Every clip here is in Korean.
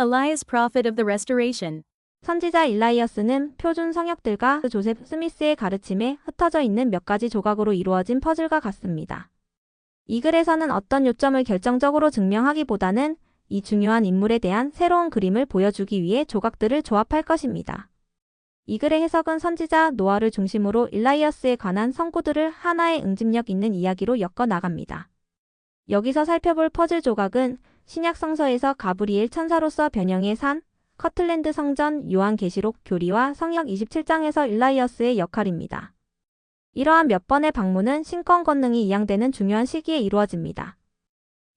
Elias prophet of the restoration. 선지자 일라이어스는 표준 성역들과 조셉 스미스의 가르침에 흩어져 있는 몇 가지 조각으로 이루어진 퍼즐과 같습니다. 이 글에서는 어떤 요점을 결정적으로 증명하기보다는 이 중요한 인물에 대한 새로운 그림을 보여주기 위해 조각들을 조합할 것입니다. 이 글의 해석은 선지자 노아를 중심으로 일라이어스에 관한 선구들을 하나의 응집력 있는 이야기로 엮어 나갑니다. 여기서 살펴볼 퍼즐 조각은 신약 성서에서 가브리엘 천사로서 변형의 산, 커틀랜드 성전, 요한계시록 교리와 성역 27장에서 일라이어스의 역할입니다. 이러한 몇 번의 방문은 신권 권능이 이양되는 중요한 시기에 이루어집니다.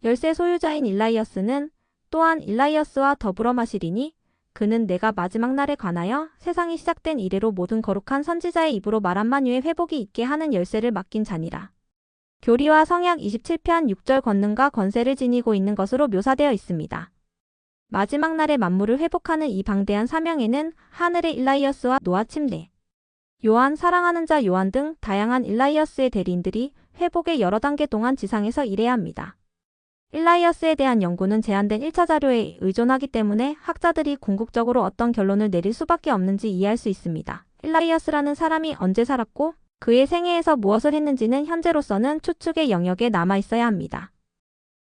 열쇠 소유자인 일라이어스는 또한 일라이어스와 더불어 마시리니 그는 내가 마지막 날에 관하여 세상이 시작된 이래로 모든 거룩한 선지자의 입으로 말한 만유의 회복이 있게 하는 열쇠를 맡긴 자니라. 교리와 성약 27편 6절 권능과 권세를 지니고 있는 것으로 묘사되어 있습니다. 마지막 날에 만물을 회복하는 이 방대한 사명에는 하늘의 일라이어스와 노아 침례, 요한 사랑하는 자 요한 등 다양한 일라이어스의 대리인들이 회복의 여러 단계 동안 지상에서 일해야 합니다. 일라이어스에 대한 연구는 제한된 1차 자료에 의존하기 때문에 학자들이 궁극적으로 어떤 결론을 내릴 수밖에 없는지 이해할 수 있습니다. 일라이어스라는 사람이 언제 살았고 그의 생애에서 무엇을 했는지는 현재로서는 추측의 영역에 남아 있어야 합니다.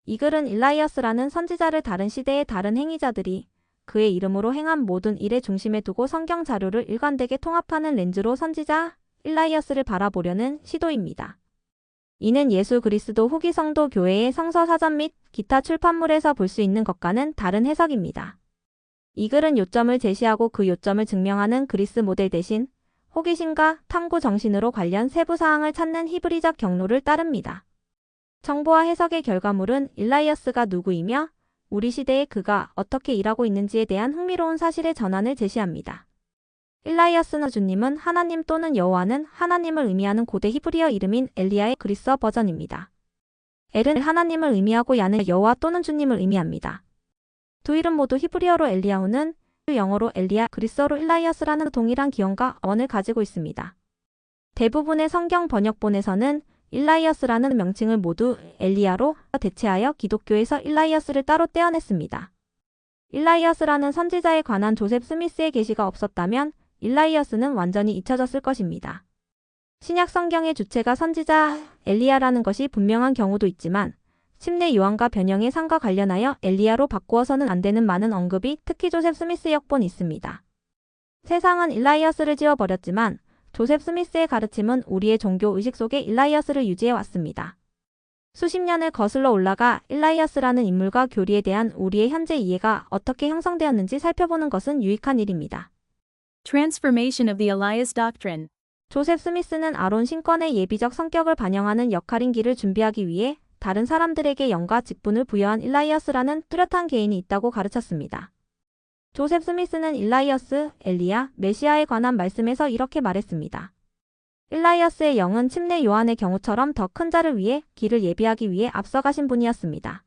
이 글은 일라이어스라는 선지자를 다른 시대의 다른 행위자들이 그의 이름으로 행한 모든 일의 중심에 두고 성경 자료를 일관되게 통합하는 렌즈로 선지자 일라이어스를 바라보려는 시도입니다. 이는 예수 그리스도 후기 성도 교회의 성서 사전 및 기타 출판물에서 볼 수 있는 것과는 다른 해석입니다. 이 글은 요점을 제시하고 그 요점을 증명하는 그리스 모델 대신 호기심과 탐구 정신으로 관련 세부 사항을 찾는 히브리적 경로를 따릅니다. 정보와 해석의 결과물은 일라이어스가 누구이며 우리 시대에 그가 어떻게 일하고 있는지에 대한 흥미로운 사실의 전환을 제시합니다. 일라이어스는 주님은 하나님 또는 여호와는 하나님을 의미하는 고대 히브리어 이름인 엘리야의 그리스어 버전입니다. 엘은 하나님을 의미하고 야는 여호와 또는 주님을 의미합니다. 두 이름 모두 히브리어로 엘리야후는 영어로 엘리야, 그리스어로 일라이어스라는 동일한 기원과 어원을 가지고 있습니다. 대부분의 성경 번역본에서는 일라이어스라는 명칭을 모두 엘리야로 대체하여 기독교에서 일라이어스를 따로 떼어냈습니다. 일라이어스라는 선지자에 관한 조셉 스미스의 계시가 없었다면 일라이어스는 완전히 잊혀졌을 것입니다. 신약 성경의 주체가 선지자 엘리야라는 것이 분명한 경우도 있지만 침례 요한과 변형의 산과 관련하여 엘리야로 바꾸어서는 안 되는 많은 언급이 특히 조셉 스미스 역본이 있습니다. 세상은 일라이어스를 지워버렸지만 조셉 스미스의 가르침은 우리의 종교 의식 속에 일라이어스를 유지해 왔습니다. 수십 년을 거슬러 올라가 일라이어스라는 인물과 교리에 대한 우리의 현재 이해가 어떻게 형성되었는지 살펴보는 것은 유익한 일입니다. Transformation of the Elias doctrine. 조셉 스미스는 아론 신권의 예비적 성격을 반영하는 역할인 길을 준비하기 위해 다른 사람들에게 영과 직분을 부여한 일라이어스라는 뚜렷한 개인이 있다고 가르쳤습니다. 조셉 스미스는 일라이어스, 엘리야, 메시아에 관한 말씀에서 이렇게 말했습니다. 일라이어스의 영은 침례 요한의 경우처럼 더 큰 자를 위해 길을 예비하기 위해 앞서가신 분이었습니다.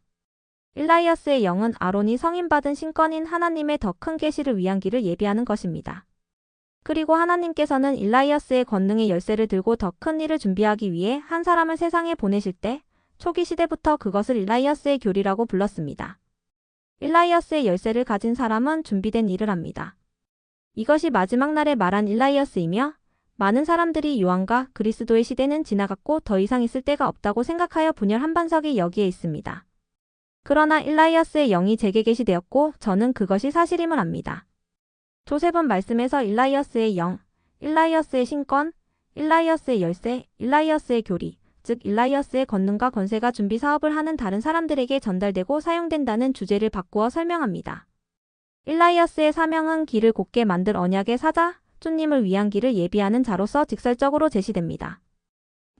일라이어스의 영은 아론이 성인받은 신권인 하나님의 더 큰 계시를 위한 길을 예비하는 것입니다. 그리고 하나님께서는 일라이어스의 권능의 열쇠를 들고 더 큰 일을 준비하기 위해 한 사람을 세상에 보내실 때 초기 시대부터 그것을 일라이어스의 교리라고 불렀습니다. 일라이어스의 열쇠를 가진 사람은 준비된 일을 합니다. 이것이 마지막 날에 말한 일라이어스이며 많은 사람들이 요한과 그리스도의 시대는 지나갔고 더 이상 있을 때가 없다고 생각하여 분열 한반석이 여기에 있습니다. 그러나 일라이어스의 영이 제게 계시되었고 저는 그것이 사실임을 압니다. 조셉은 말씀에서 일라이어스의 영, 일라이어스의 신권, 일라이어스의 열쇠, 일라이어스의 교리, 즉 일라이어스의 권능과 권세가 준비 사업을 하는 다른 사람들에게 전달되고 사용된다는 주제를 바꾸어 설명합니다. 일라이어스의 사명은 길을 곧게 만들 언약의 사자, 주님을 위한 길을 예비하는 자로서 직설적으로 제시됩니다.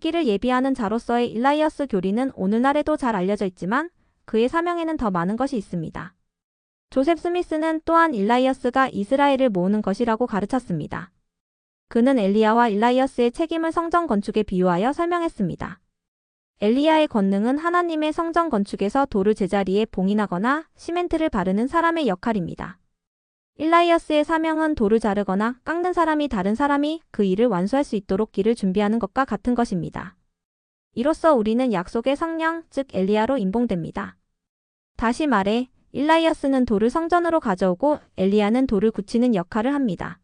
길을 예비하는 자로서의 일라이어스 교리는 오늘날에도 잘 알려져 있지만 그의 사명에는 더 많은 것이 있습니다. 조셉 스미스는 또한 일라이어스가 이스라엘을 모으는 것이라고 가르쳤습니다. 그는 엘리야와 일라이어스의 책임을 성전 건축에 비유하여 설명했습니다. 엘리야의 권능은 하나님의 성전 건축에서 돌을 제자리에 봉인하거나 시멘트를 바르는 사람의 역할입니다. 일라이어스의 사명은 돌을 자르거나 깎는 사람이 다른 사람이 그 일을 완수할 수 있도록 길을 준비하는 것과 같은 것입니다. 이로써 우리는 약속의 성령, 즉 엘리야로 임봉됩니다. 다시 말해 일라이아스는 돌을 성전으로 가져오고 엘리야는 돌을 굳히는 역할을 합니다.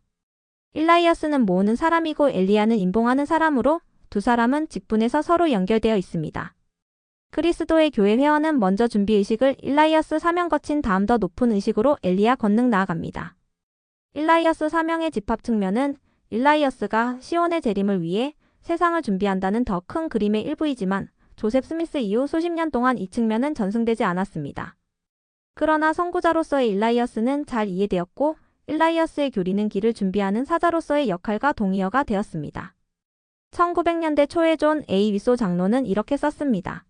일라이아스는 모으는 사람이고 엘리야는 임봉하는 사람으로 두 사람은 직분에서 서로 연결되어 있습니다. 그리스도의 교회 회원은 먼저 준비 의식을 일라이아스 사명 거친 다음 더 높은 의식으로 엘리야 권능 나아갑니다. 일라이아스 사명의 집합 측면은 일라이아스가 시온의 재림을 위해 세상을 준비한다는 더 큰 그림의 일부이지만 조셉 스미스 이후 수십 년 동안 이 측면은 전승되지 않았습니다. 그러나 선구자로서의 일라이아스는 잘 이해되었고 일라이아스의 교리는 길을 준비하는 사자로서의 역할과 동의어가 되었습니다. 1900년대 초에 존 A. 위소 장로는 이렇게 썼습니다.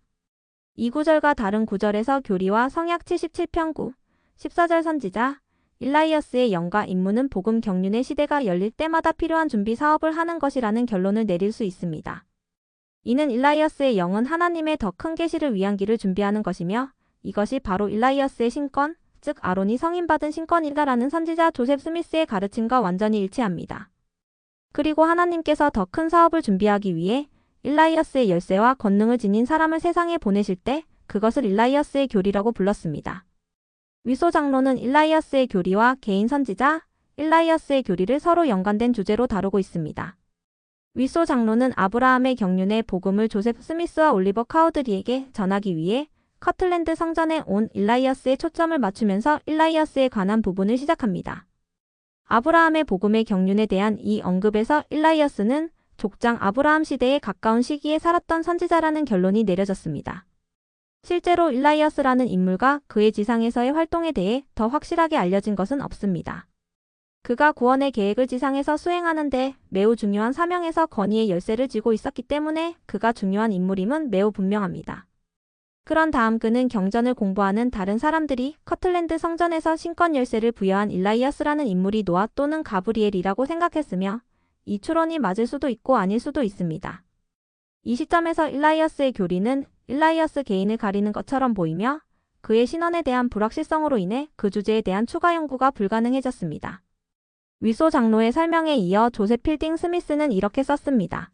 이 구절과 다른 구절에서 교리와 성약 77편 9, 14절 선지자, 일라이아스의 영과 임무는 복음 경륜의 시대가 열릴 때마다 필요한 준비 사업을 하는 것이라는 결론을 내릴 수 있습니다. 이는 일라이아스의 영은 하나님의 더 큰 계시를 위한 길을 준비하는 것이며 이것이 바로 일라이아스의 신권, 즉 아론이 성인받은 신권이다라는 선지자 조셉 스미스의 가르침과 완전히 일치합니다. 그리고 하나님께서 더 큰 사업을 준비하기 위해 일라이아스의 열쇠와 권능을 지닌 사람을 세상에 보내실 때 그것을 일라이아스의 교리라고 불렀습니다. 위소 장로는 일라이아스의 교리와 개인 선지자, 일라이아스의 교리를 서로 연관된 주제로 다루고 있습니다. 위소 장로는 아브라함의 경륜의 복음을 조셉 스미스와 올리버 카우드리에게 전하기 위해 커틀랜드 성전에 온 일라이아스에 초점을 맞추면서 일라이아스에 관한 부분을 시작합니다. 아브라함의 복음의 경륜에 대한 이 언급에서 일라이아스는 족장 아브라함 시대에 가까운 시기에 살았던 선지자라는 결론이 내려졌습니다. 실제로 일라이아스라는 인물과 그의 지상에서의 활동에 대해 더 확실하게 알려진 것은 없습니다. 그가 구원의 계획을 지상에서 수행하는 데 매우 중요한 사명에서 권위의 열쇠를 쥐고 있었기 때문에 그가 중요한 인물임은 매우 분명합니다. 그런 다음 그는 경전을 공부하는 다른 사람들이 커틀랜드 성전에서 신권 열쇠를 부여한 일라이아스라는 인물이 노아 또는 가브리엘이라고 생각했으며 이 추론이 맞을 수도 있고 아닐 수도 있습니다. 이 시점에서 일라이아스의 교리는 일라이아스 개인을 가리는 것처럼 보이며 그의 신원에 대한 불확실성으로 인해 그 주제에 대한 추가 연구가 불가능해졌습니다. 위소 장로의 설명에 이어 조셉 필딩 스미스는 이렇게 썼습니다.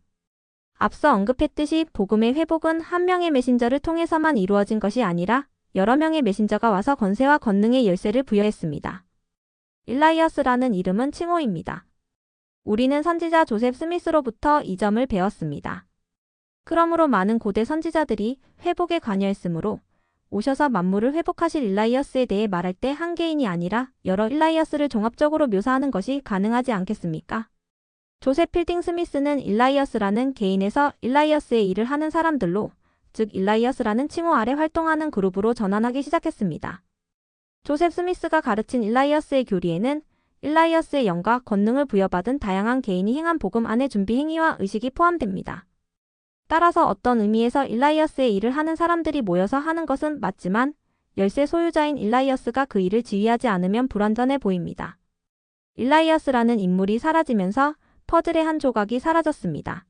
앞서 언급했듯이 복음의 회복은 한 명의 메신저를 통해서만 이루어진 것이 아니라 여러 명의 메신저가 와서 권세와 권능의 열쇠를 부여했습니다. 일라이아스라는 이름은 칭호입니다. 우리는 선지자 조셉 스미스로부터 이 점을 배웠습니다. 그러므로 많은 고대 선지자들이 회복에 관여했으므로 오셔서 만물을 회복하실 일라이아스에 대해 말할 때 한 개인이 아니라 여러 일라이아스를 종합적으로 묘사하는 것이 가능하지 않겠습니까? 조셉 필딩 스미스는 일라이아스라는 개인에서 일라이아스의 일을 하는 사람들로, 즉 일라이아스라는 칭호 아래 활동하는 그룹으로 전환하기 시작했습니다. 조셉 스미스가 가르친 일라이아스의 교리에는 일라이아스의 영과 권능을 부여받은 다양한 개인이 행한 복음 안의 준비 행위와 의식이 포함됩니다. 따라서 어떤 의미에서 일라이아스의 일을 하는 사람들이 모여서 하는 것은 맞지만 열쇠 소유자인 일라이아스가 그 일을 지휘하지 않으면 불완전해 보입니다. 일라이아스라는 인물이 사라지면서 퍼즐의 한 조각이 사라졌습니다.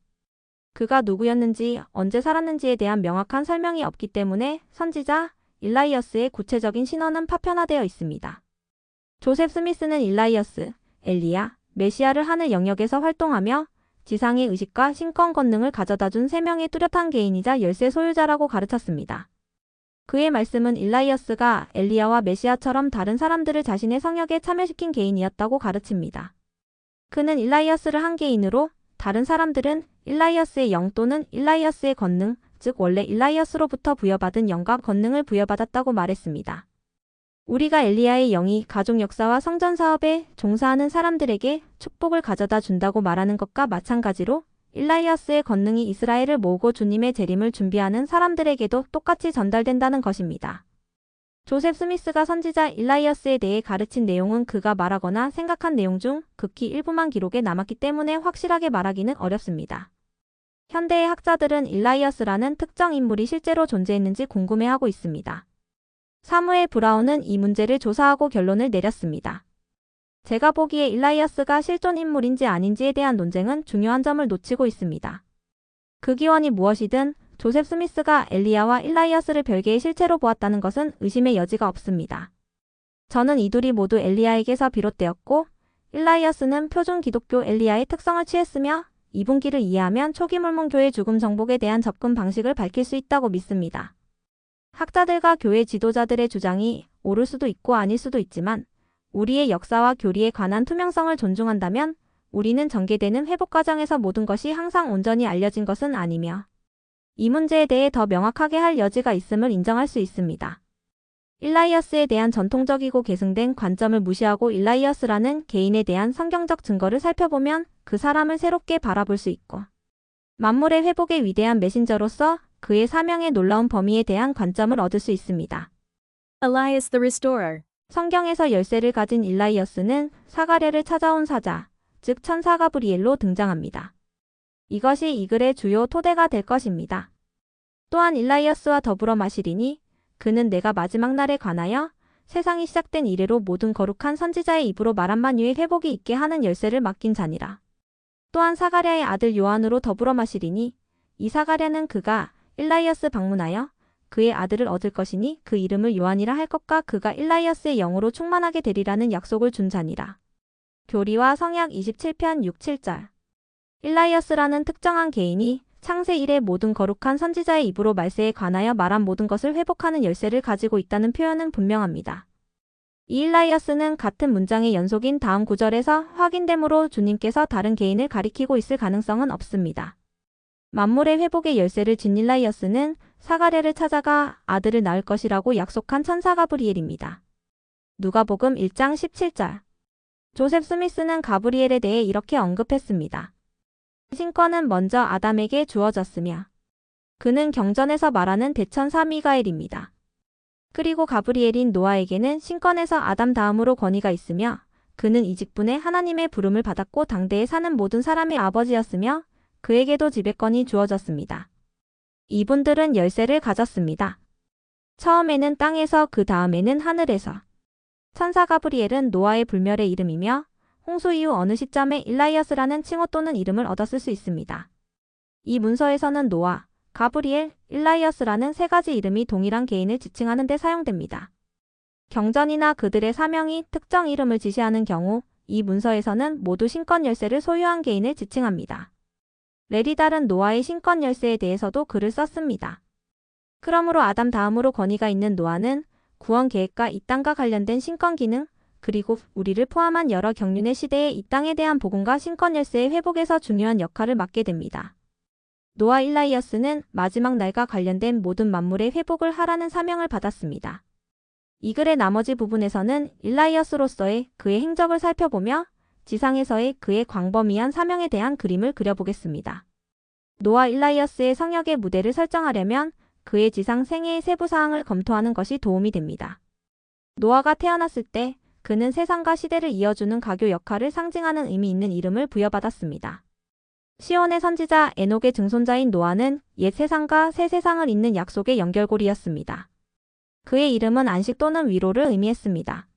그가 누구였는지 언제 살았는지에 대한 명확한 설명이 없기 때문에 선지자 일라이아스의 구체적인 신원은 파편화되어 있습니다. 조셉 스미스는 일라이아스, 엘리야, 메시아를 하늘 영역에서 활동하며 지상의 의식과 신권 권능을 가져다준 3명의 뚜렷한 개인이자 열쇠 소유자라고 가르쳤습니다. 그의 말씀은 일라이아스가 엘리야와 메시아처럼 다른 사람들을 자신의 성역에 참여시킨 개인이었다고 가르칩니다. 그는 일라이아스를 한 개인으로 다른 사람들은 일라이아스의 영 또는 일라이아스의 권능, 즉 원래 일라이아스로부터 부여받은 영과 권능을 부여받았다고 말했습니다. 우리가 엘리야의 영이 가족 역사와 성전 사업에 종사하는 사람들에게 축복을 가져다 준다고 말하는 것과 마찬가지로 일라이아스의 권능이 이스라엘을 모으고 주님의 재림을 준비하는 사람들에게도 똑같이 전달된다는 것입니다. 조셉 스미스가 선지자 일라이아스에 대해 가르친 내용은 그가 말하거나 생각한 내용 중 극히 일부만 기록에 남았기 때문에 확실하게 말하기는 어렵습니다. 현대의 학자들은 일라이아스라는 특정 인물이 실제로 존재했는지 궁금해하고 있습니다. 사무엘 브라운은 이 문제를 조사하고 결론을 내렸습니다. 제가 보기에 일라이아스가 실존 인물인지 아닌지에 대한 논쟁은 중요한 점을 놓치고 있습니다. 그 기원이 무엇이든 조셉 스미스가 엘리야와 일라이아스를 별개의 실체로 보았다는 것은 의심의 여지가 없습니다. 저는 이 둘이 모두 엘리야에게서 비롯되었고 일라이아스는 표준 기독교 엘리야의 특성을 취했으며 이 분기를 이해하면 초기 몰몬교의 죽음 정복에 대한 접근 방식을 밝힐 수 있다고 믿습니다. 학자들과 교회 지도자들의 주장이 옳을 수도 있고 아닐 수도 있지만 우리의 역사와 교리에 관한 투명성을 존중한다면 우리는 전개되는 회복 과정에서 모든 것이 항상 온전히 알려진 것은 아니며 이 문제에 대해 더 명확하게 할 여지가 있음을 인정할 수 있습니다. 일라이어스에 대한 전통적이고 계승된 관점을 무시하고 일라이어스라는 개인에 대한 성경적 증거를 살펴보면 그 사람을 새롭게 바라볼 수 있고 만물의 회복의 위대한 메신저로서 그의 사명의 놀라운 범위에 대한 관점을 얻을 수 있습니다. Elias the Restorer. 성경에서 열쇠를 가진 일라이어스는 사가랴를 찾아온 사자, 즉 천사 가브리엘로 등장합니다. 이것이 이 글의 주요 토대가 될 것입니다. 또한 일라이어스와 더불어 마시리니 그는 내가 마지막 날에 관하여 세상이 시작된 이래로 모든 거룩한 선지자의 입으로 말한 만유의 회복이 있게 하는 열쇠를 맡긴 자니라. 또한 사가랴의 아들 요한으로 더불어 마시리니 이 사가랴는 그가 일라이어스 방문하여 그의 아들을 얻을 것이니 그 이름을 요한이라 할 것과 그가 일라이어스의 영으로 충만하게 되리라는 약속을 준 자니라. 교리와 성약 27편 6, 7절. 일라이어스라는 특정한 개인이 창세 이래 모든 거룩한 선지자의 입으로 말세에 관하여 말한 모든 것을 회복하는 열쇠를 가지고 있다는 표현은 분명합니다. 이 일라이어스는 같은 문장의 연속인 다음 구절에서 확인되므로 주님께서 다른 개인을 가리키고 있을 가능성은 없습니다. 만물의 회복의 열쇠를 쥔 일라이어스는 사가랴를 찾아가 아들을 낳을 것이라고 약속한 천사 가브리엘입니다. 누가복음 1장 17절. 조셉 스미스는 가브리엘에 대해 이렇게 언급했습니다. 신권은 먼저 아담에게 주어졌으며 그는 경전에서 말하는 대천사 미가엘입니다. 그리고 가브리엘인 노아에게는 신권에서 아담 다음으로 권위가 있으며 그는 이 직분에 하나님의 부름을 받았고 당대에 사는 모든 사람의 아버지였으며 그에게도 지배권이 주어졌습니다. 이분들은 열쇠를 가졌습니다. 처음에는 땅에서 그 다음에는 하늘에서. 천사 가브리엘은 노아의 불멸의 이름이며 홍수 이후 어느 시점에 일라이어스라는 칭호 또는 이름을 얻었을 수 있습니다. 이 문서에서는 노아, 가브리엘, 일라이어스라는 세 가지 이름이 동일한 개인을 지칭하는 데 사용됩니다. 경전이나 그들의 사명이 특정 이름을 지시하는 경우 이 문서에서는 모두 신권 열쇠를 소유한 개인을 지칭합니다. 레리달은 노아의 신권 열쇠에 대해서도 글을 썼습니다. 그러므로 아담 다음으로 권위가 있는 노아는 구원 계획과 이 땅과 관련된 신권 기능, 그리고 우리를 포함한 여러 경륜의 시대에 이 땅에 대한 복음과 신권 열쇠의 회복에서 중요한 역할을 맡게 됩니다. 노아 일라이어스는 마지막 날과 관련된 모든 만물의 회복을 하라는 사명을 받았습니다. 이 글의 나머지 부분에서는 일라이어스로서의 그의 행적을 살펴보며 지상에서의 그의 광범위한 사명에 대한 그림을 그려보겠습니다. 노아 일라이어스의 성역의 무대를 설정하려면 그의 지상 생애의 세부 사항을 검토하는 것이 도움이 됩니다. 노아가 태어났을 때 그는 세상과 시대를 이어주는 가교 역할을 상징하는 의미 있는 이름을 부여받았습니다. 시온의 선지자 에녹의 증손자인 노아는 옛 세상과 새 세상을 잇는 약속의 연결고리였습니다. 그의 이름은 안식 또는 위로를 의미했습니다.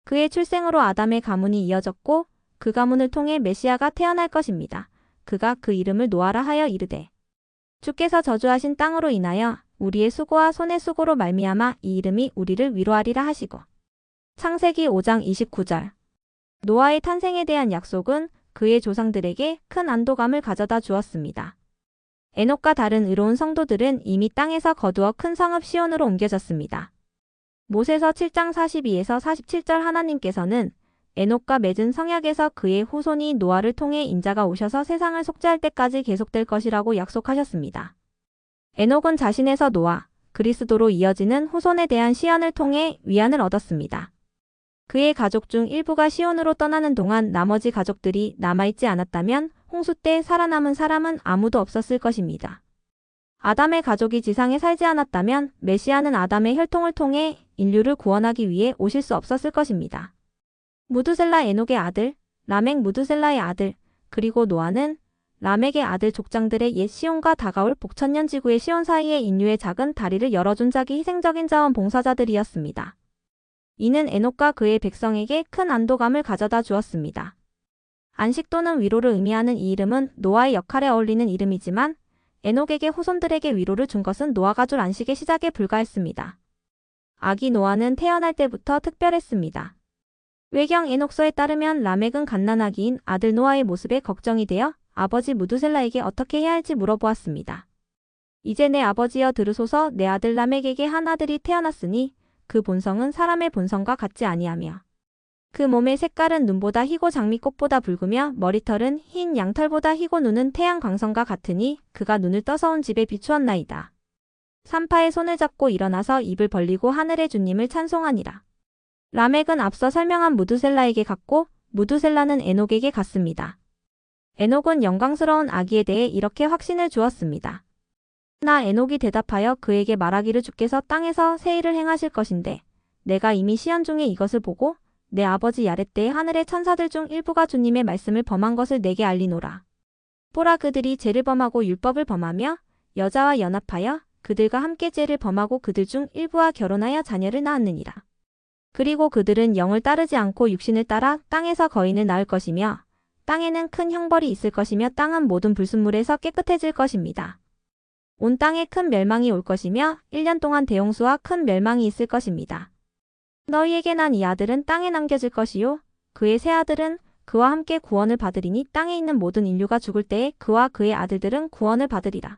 그의 출생으로 아담의 가문이 이어졌고 그 가문을 통해 메시아가 태어날 것입니다. 그가 그 이름을 노아라 하여 이르되 주께서 저주하신 땅으로 인하여 우리의 수고와 손의 수고로 말미암아 이 이름이 우리를 위로하리라 하시고 창세기 5장 29절. 노아의 탄생에 대한 약속은 그의 조상들에게 큰 안도감을 가져다 주었습니다. 에녹과 다른 의로운 성도들은 이미 땅에서 거두어 큰 성읍 시온으로 옮겨졌습니다. 모세서 7장 42에서 47절 하나님께서는 에녹과 맺은 성약에서 그의 후손이 노아를 통해 인자가 오셔서 세상을 속죄할 때까지 계속될 것이라고 약속하셨습니다. 에녹은 자신에서 노아, 그리스도로 이어지는 후손에 대한 시연을 통해 위안을 얻었습니다. 그의 가족 중 일부가 시온으로 떠나는 동안 나머지 가족들이 남아있지 않았다면 홍수 때 살아남은 사람은 아무도 없었을 것입니다. 아담의 가족이 지상에 살지 않았다면 메시아는 아담의 혈통을 통해 인류를 구원하기 위해 오실 수 없었을 것입니다. 무두셀라 에녹의 아들, 라멕 무두셀라의 아들, 그리고 노아는 라멕의 아들 족장들의 옛 시온과 다가올 복천년 지구의 시온 사이의 인류의 작은 다리를 열어준 자기 희생적인 자원 봉사자들이었습니다. 이는 에녹과 그의 백성에게 큰 안도감을 가져다 주었습니다. 안식 또는 위로를 의미하는 이 이름은 노아의 역할에 어울리는 이름이지만 에녹에게 후손들에게 위로를 준 것은 노아가 줄 안식의 시작에 불과했습니다. 아기 노아는 태어날 때부터 특별했습니다. 외경 에녹서에 따르면 라멕은 갓난아기인 아들 노아의 모습에 걱정이 되어 아버지 무두셀라에게 어떻게 해야 할지 물어보았습니다. 이제 내 아버지여 들으소서, 내 아들 라멕에게 한 아들이 태어났으니 그 본성은 사람의 본성과 같지 아니하며 그 몸의 색깔은 눈보다 희고 장미꽃보다 붉으며 머리털은 흰 양털보다 희고 눈은 태양 광선과 같으니 그가 눈을 떠서 온 집에 비추었나이다. 산파의 손을 잡고 일어나서 입을 벌리고 하늘의 주님을 찬송하니라. 라멕은 앞서 설명한 무두셀라에게 갔고 무두셀라는 에녹에게 갔습니다. 에녹은 영광스러운 아기에 대해 이렇게 확신을 주었습니다. 나 에녹이 대답하여 그에게 말하기를 주께서 땅에서 새 일을 행하실 것인데 내가 이미 시연 중에 이것을 보고 내 아버지 야렛 때의 하늘의 천사들 중 일부가 주님의 말씀을 범한 것을 내게 알리노라. 보라 그들이 죄를 범하고 율법을 범하며 여자와 연합하여 그들과 함께 죄를 범하고 그들 중 일부와 결혼하여 자녀를 낳았느니라. 그리고 그들은 영을 따르지 않고 육신을 따라 땅에서 거인을 낳을 것이며 땅에는 큰 형벌이 있을 것이며 땅은 모든 불순물에서 깨끗해질 것입니다. 온 땅에 큰 멸망이 올 것이며 1년 동안 대홍수와 큰 멸망이 있을 것입니다. 너희에게 난 이 아들은 땅에 남겨질 것이요 그의 세 아들은 그와 함께 구원을 받으리니 땅에 있는 모든 인류가 죽을 때에 그와 그의 아들들은 구원을 받으리라.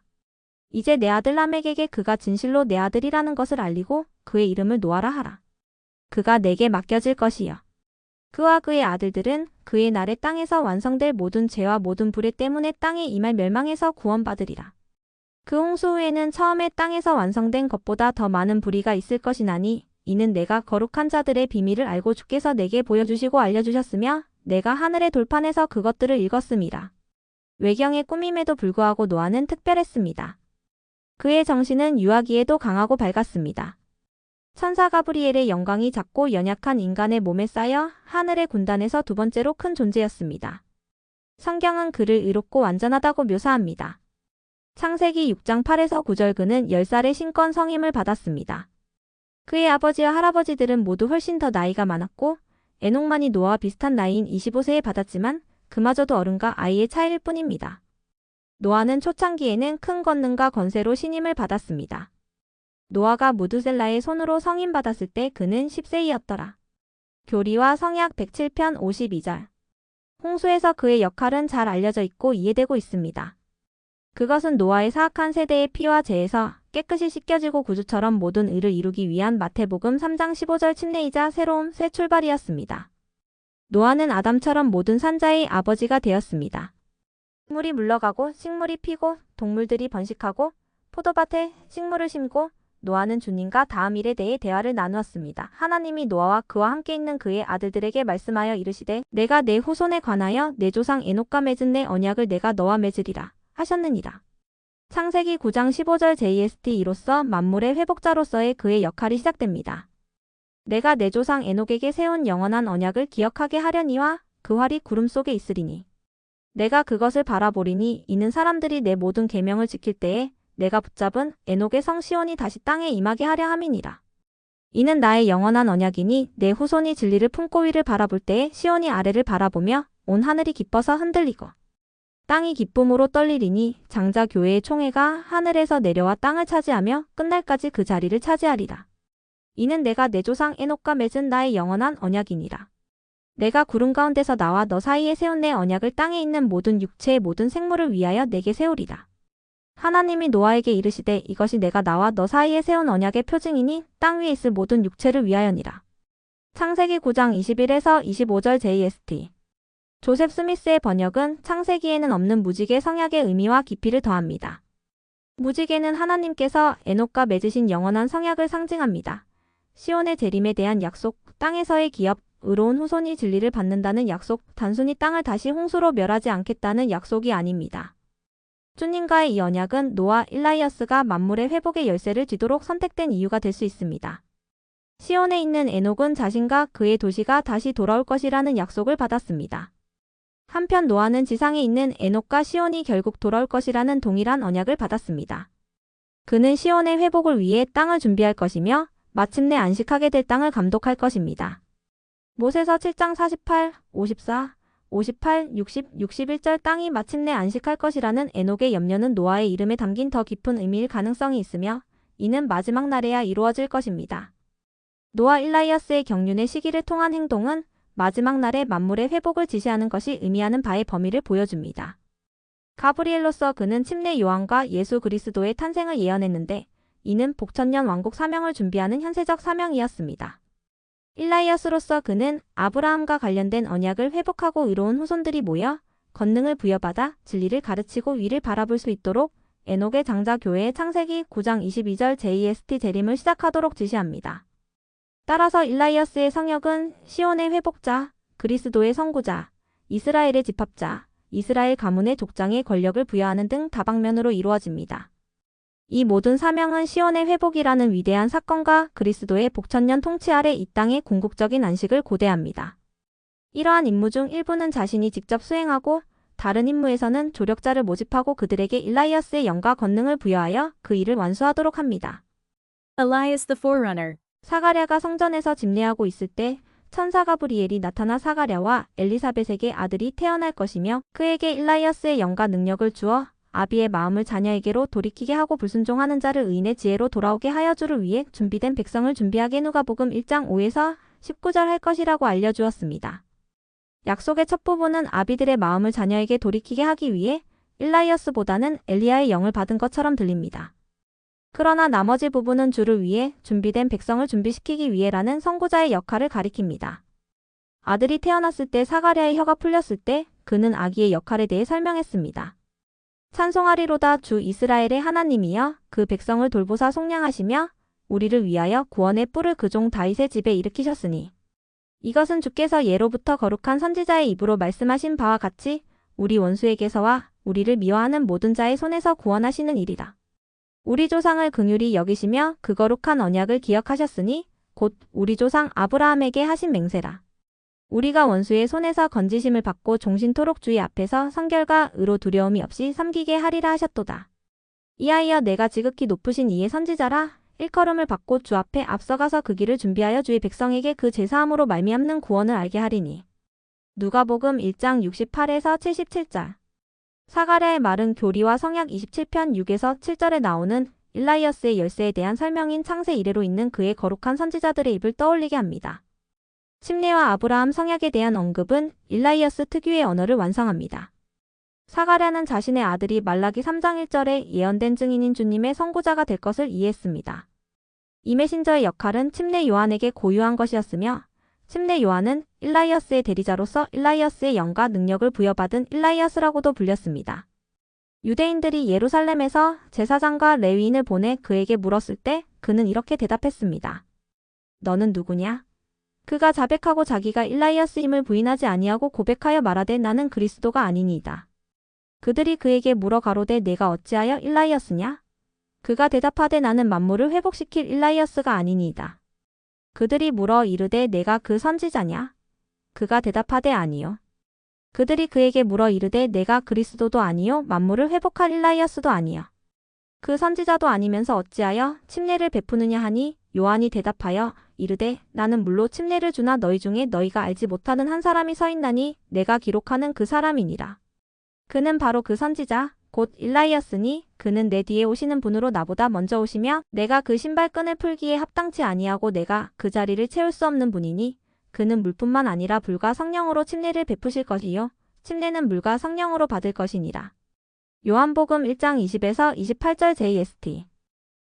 이제 내 아들 라멕에게 그가 진실로 내 아들이라는 것을 알리고 그의 이름을 노아라 하라. 그가 내게 맡겨질 것이요 그와 그의 아들들은 그의 날에 땅에서 완성될 모든 죄와 모든 불의 때문에 땅에 임할 멸망에서 구원받으리라. 그 홍수 후에는 처음에 땅에서 완성된 것보다 더 많은 불의가 있을 것이나니 이는 내가 거룩한 자들의 비밀을 알고 주께서 내게 보여주시고 알려주셨으며 내가 하늘의 돌판에서 그것들을 읽었음이라. 외경의 꿈임에도 불구하고 노아는 특별했습니다. 그의 정신은 유아기에도 강하고 밝았습니다. 천사 가브리엘의 영광이 작고 연약한 인간의 몸에 쌓여 하늘의 군단에서 두 번째로 큰 존재였습니다. 성경은 그를 의롭고 완전하다고 묘사합니다. 창세기 6장 8에서 9절 그는 10살에 신권 성임을 받았습니다. 그의 아버지와 할아버지들은 모두 훨씬 더 나이가 많았고 에녹만이 노아와 비슷한 나이인 25세에 받았지만 그마저도 어른과 아이의 차이일 뿐입니다. 노아는 초창기에는 큰 권능과 권세로 신임을 받았습니다. 노아가 무두셀라의 손으로 성인받았을 때 그는 10세이었더라. 교리와 성약 107편 52절. 홍수에서 그의 역할은 잘 알려져 있고 이해되고 있습니다. 그것은 노아의 사악한 세대의 피와 죄에서 깨끗이 씻겨지고 구주처럼 모든 의를 이루기 위한 마태복음 3장 15절 침례이자 새로운 새 출발이었습니다. 노아는 아담처럼 모든 산자의 아버지가 되었습니다. 식물이 물러가고 식물이 피고 동물들이 번식하고 포도밭에 식물을 심고 노아는 주님과 다음 일에 대해 대화를 나누었습니다. 하나님이 노아와 그와 함께 있는 그의 아들들에게 말씀하여 이르시되 내가 내 후손에 관하여 내 조상 에녹과 맺은 내 언약을 내가 너와 맺으리라 하셨느니라. 창세기 9장 15절 JST 이로써 만물의 회복자로서의 그의 역할이 시작됩니다. 내가 내 조상 에녹에게 세운 영원한 언약을 기억하게 하려니와 그 활이 구름 속에 있으리니 내가 그것을 바라보리니 이는 사람들이 내 모든 계명을 지킬 때에 내가 붙잡은 에녹의 성 시온이 다시 땅에 임하게 하려 함이니라. 이는 나의 영원한 언약이니 내 후손이 진리를 품고 위를 바라볼 때에 시온이 아래를 바라보며 온 하늘이 기뻐서 흔들리고 땅이 기쁨으로 떨리리니 장자 교회의 총회가 하늘에서 내려와 땅을 차지하며 끝날까지 그 자리를 차지하리라. 이는 내가 내 조상 에녹과 맺은 나의 영원한 언약이니라. 내가 구름 가운데서 나와 너 사이에 세운 내 언약을 땅에 있는 모든 육체의 모든 생물을 위하여 내게 세우리라. 하나님이 노아에게 이르시되 이것이 내가 나와 너 사이에 세운 언약의 표징이니 땅 위에 있을 모든 육체를 위하여니라. 창세기 9장 21에서 25절 JST. 조셉 스미스의 번역은 창세기에는 없는 무지개 성약의 의미와 깊이를 더합니다. 무지개는 하나님께서 에녹과 맺으신 영원한 성약을 상징합니다. 시온의 재림에 대한 약속, 땅에서의 기업, 의로운 후손이 진리를 받는다는 약속, 단순히 땅을 다시 홍수로 멸하지 않겠다는 약속이 아닙니다. 주님과의 이 언약은 노아 일라이어스가 만물의 회복의 열쇠를 쥐도록 선택된 이유가 될 수 있습니다. 시온에 있는 에녹은 자신과 그의 도시가 다시 돌아올 것이라는 약속을 받았습니다. 한편 노아는 지상에 있는 에녹과 시온이 결국 돌아올 것이라는 동일한 언약을 받았습니다. 그는 시온의 회복을 위해 땅을 준비할 것이며 마침내 안식하게 될 땅을 감독할 것입니다. 모세서 7장 48, 54, 58, 60, 61절 땅이 마침내 안식할 것이라는 에녹의 염려는 노아의 이름에 담긴 더 깊은 의미일 가능성이 있으며 이는 마지막 날에야 이루어질 것입니다. 노아 일라이어스의 경륜의 시기를 통한 행동은 마지막 날에 만물의 회복을 지시하는 것이 의미하는 바의 범위를 보여줍니다. 가브리엘로서 그는 침례 요한과 예수 그리스도의 탄생을 예언했는데 이는 복천년 왕국 사명을 준비하는 현세적 사명이었습니다. 일라이어스로서 그는 아브라함과 관련된 언약을 회복하고 의로운 후손들이 모여 권능을 부여받아 진리를 가르치고 위를 바라볼 수 있도록 에녹의 장자교회의 창세기 9장 22절 JST 재림을 시작하도록 지시합니다. 따라서 일라이어스의 성역은 시온의 회복자, 그리스도의 선구자, 이스라엘의 집합자, 이스라엘 가문의 족장에 권력을 부여하는 등 다방면으로 이루어집니다. 이 모든 사명은 시온의 회복이라는 위대한 사건과 그리스도의 복천년 통치 아래 이 땅의 궁극적인 안식을 고대합니다. 이러한 임무 중 일부는 자신이 직접 수행하고 다른 임무에서는 조력자를 모집하고 그들에게 일라이어스의 영과 권능을 부여하여 그 일을 완수하도록 합니다. Elias the Forerunner. 사가랴가 성전에서 집례하고 있을 때 천사 가브리엘이 나타나 사가랴와 엘리사벳에게 아들이 태어날 것이며 그에게 일라이어스의 영과 능력을 주어 아비의 마음을 자녀에게로 돌이키게 하고 불순종하는 자를 의인의 지혜로 돌아오게 하여 주를 위해 준비된 백성을 준비하게 누가복음 1장 5에서 19절 할 것이라고 알려주었습니다. 약속의 첫 부분은 아비들의 마음을 자녀에게 돌이키게 하기 위해 일라이어스보다는 엘리야의 영을 받은 것처럼 들립니다. 그러나 나머지 부분은 주를 위해 준비된 백성을 준비시키기 위해라는 선구자의 역할을 가리킵니다. 아들이 태어났을 때 사가랴의 혀가 풀렸을 때 그는 아기의 역할에 대해 설명했습니다. 찬송하리로다 주 이스라엘의 하나님이여 그 백성을 돌보사 속량하시며 우리를 위하여 구원의 뿔을 그 종 다윗의 집에 일으키셨으니 이것은 주께서 예로부터 거룩한 선지자의 입으로 말씀하신 바와 같이 우리 원수에게서와 우리를 미워하는 모든 자의 손에서 구원하시는 일이라. 우리 조상을 긍휼히 여기시며 그 거룩한 언약을 기억하셨으니 곧 우리 조상 아브라함에게 하신 맹세라. 우리가 원수의 손에서 건지심을 받고 종신토록 주의 앞에서 성결과 의로 두려움이 없이 섬기게 하리라 하셨도다. 이하여 내가 지극히 높으신 이의 선지자라 일컬음을 받고 주 앞에 앞서가서 그 길을 준비하여 주의 백성에게 그 제사함으로 말미암는 구원을 알게 하리니. 누가복음 1장 68에서 77절. 사가랴의 말은 교리와 성약 27편 6에서 7절에 나오는 일라이어스의 열쇠에 대한 설명인 창세 이래로 있는 그의 거룩한 선지자들의 입을 떠올리게 합니다. 침례와 아브라함 성약에 대한 언급은 일라이어스 특유의 언어를 완성합니다. 사가랴는 자신의 아들이 말라기 3장 1절에 예언된 증인인 주님의 선구자가 될 것을 이해했습니다. 이 메신저의 역할은 침례 요한에게 고유한 것이었으며 침례 요한은 일라이어스의 대리자로서 일라이어스의 영과 능력을 부여받은 일라이어스라고도 불렸습니다. 유대인들이 예루살렘에서 제사장과 레위인을 보내 그에게 물었을 때 그는 이렇게 대답했습니다. 너는 누구냐? 그가 자백하고 자기가 일라이어스임을 부인하지 아니하고 고백하여 말하되 나는 그리스도가 아니니이다. 그들이 그에게 물어 가로되 내가 어찌하여 일라이어스냐? 그가 대답하되 나는 만물을 회복시킬 일라이어스가 아니니이다. 그들이 물어 이르되 내가 그 선지자냐? 그가 대답하되 아니요. 그들이 그에게 물어 이르되 내가 그리스도도 아니요 만물을 회복할 일라이어스도 아니요. 그 선지자도 아니면서 어찌하여 침례를 베푸느냐 하니 요한이 대답하여 이르되 나는 물로 침례를 주나 너희 중에 너희가 알지 못하는 한 사람이 서 있나니 내가 기록하는 그 사람이니라. 그는 바로 그 선지자 곧 일라이어스니 그는 내 뒤에 오시는 분으로 나보다 먼저 오시며 내가 그 신발끈을 풀기에 합당치 아니하고 내가 그 자리를 채울 수 없는 분이니 그는 물뿐만 아니라 불과 성령으로 침례를 베푸실 것이요 침례는 물과 성령으로 받을 것이니라. 요한복음 1장 20에서 28절 JST.